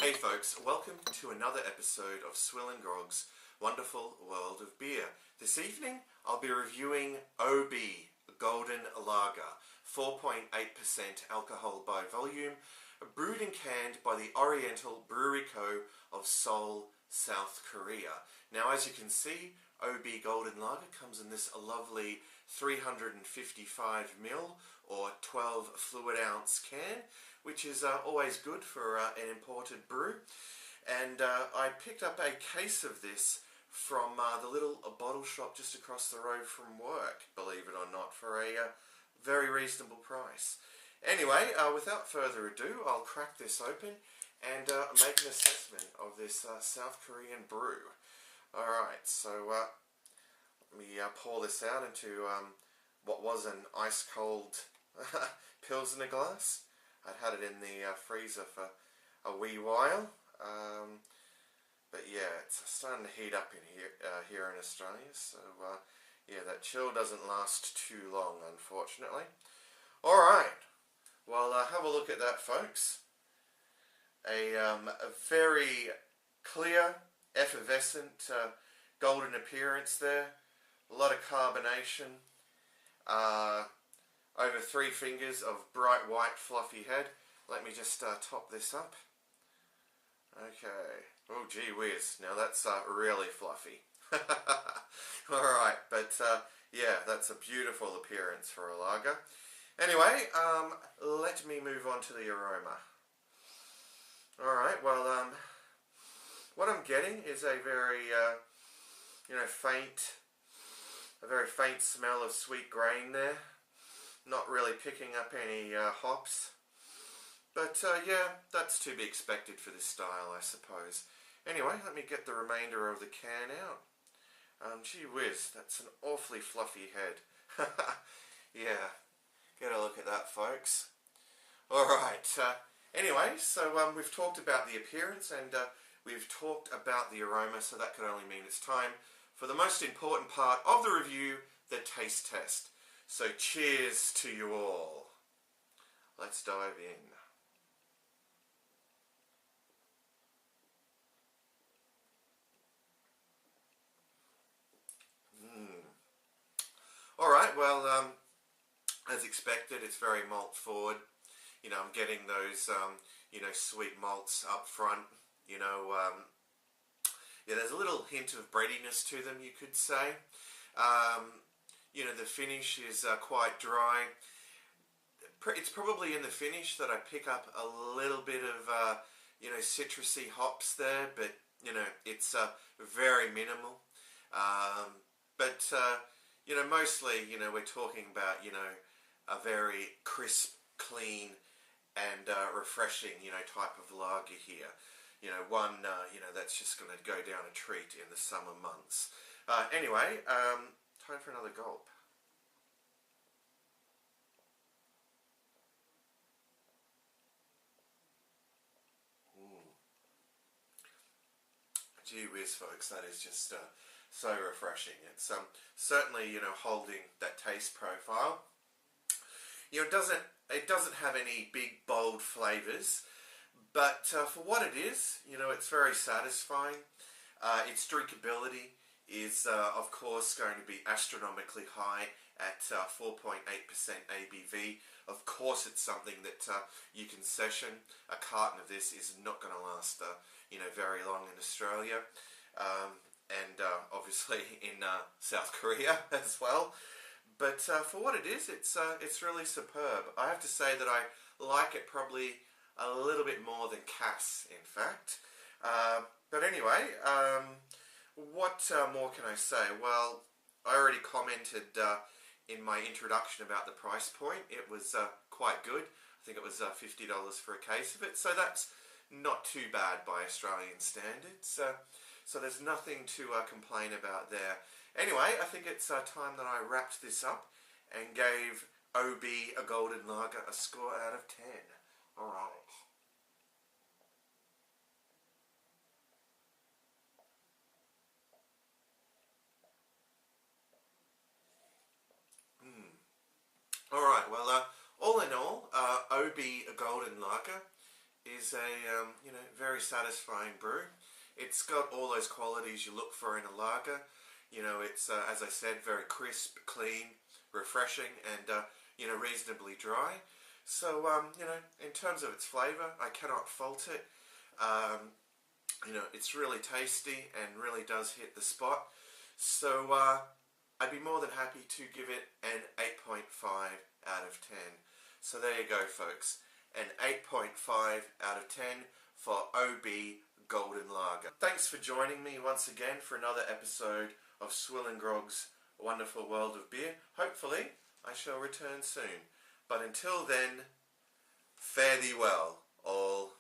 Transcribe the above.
Hey folks, welcome to another episode of SwillinGrog's Wonderful World of Beer. This evening I'll be reviewing OB Golden Lager, 4.8% alcohol by volume, brewed and canned by the Oriental Brewery Co. of Seoul, South Korea. Now as you can see, OB Golden Lager comes in this lovely 355ml or 12 fluid ounce can, which is always good for an imported brew. And I picked up a case of this from the little bottle shop just across the road from work, believe it or not, for a very reasonable price. Anyway, without further ado, I'll crack this open and make an assessment of this South Korean brew. Alright, so let me pour this out into what was an ice cold Pilsner glass. I'd had it in the freezer for a wee while, but yeah, it's starting to heat up in here in Australia, so yeah, that chill doesn't last too long, unfortunately. Alright, well have a look at that, folks. A very clear, effervescent, golden appearance there, a lot of carbonation, over 3 fingers of bright white fluffy head. Let me just top this up. Okay. Oh gee whiz, now that's really fluffy. Alright, but yeah, that's a beautiful appearance for a lager. Anyway, let me move on to the aroma. Alright, well, what I'm getting is a very, a very faint smell of sweet grain there. Not really picking up any hops, but yeah, that's to be expected for this style, I suppose. Anyway, let me get the remainder of the can out. Gee whiz, that's an awfully fluffy head. Yeah, get a look at that, folks. Alright, anyway, so we've talked about the appearance and we've talked about the aroma, so that could only mean it's time for the most important part of the review, the taste test. So cheers to you all. Let's dive in. Alright, well, as expected, it's very malt forward. You know, I'm getting those, sweet malts up front. Yeah, there's a little hint of breadiness to them, you could say. The finish is quite dry. It's probably in the finish that I pick up a little bit of, citrusy hops there, but, it's very minimal. Mostly, we're talking about, a very crisp, clean, and refreshing, type of lager here. One, that's just going to go down a treat in the summer months. Anyway, time for another gulp. Gee whiz, folks, that is just so refreshing. It's certainly, holding that taste profile. It doesn't have any big, bold flavours, but for what it is, it's very satisfying. Its drinkability is, of course, going to be astronomically high at 4.8% ABV. Of course, it's something that you can session. A carton of this is not going to last, very long in Australia, and obviously in South Korea as well. But for what it is, it's really superb. I have to say that I like it probably a little bit more than Cass, in fact. But anyway, what more can I say? Well, I already commented in my introduction about the price point. It was quite good. I think it was $50 for a case of it, so that's not too bad by Australian standards. So there's nothing to complain about there. Anyway, I think it's time that I wrapped this up and gave OB a Golden Lager a score out of 10. Alright. Alright, well, all in all, OB a Golden Lager is a very satisfying brew. It's got all those qualities you look for in a lager. It's as I said, very crisp, clean, refreshing, and reasonably dry. So in terms of its flavour, I cannot fault it. It's really tasty and really does hit the spot. So I'd be more than happy to give it an 8.5 out of 10. So there you go, folks. An 8.5 out of 10 for OB Golden Lager. Thanks for joining me once again for another episode of SwillinGrog's Wonderful World of Beer. Hopefully, I shall return soon. But until then, fare thee well, all.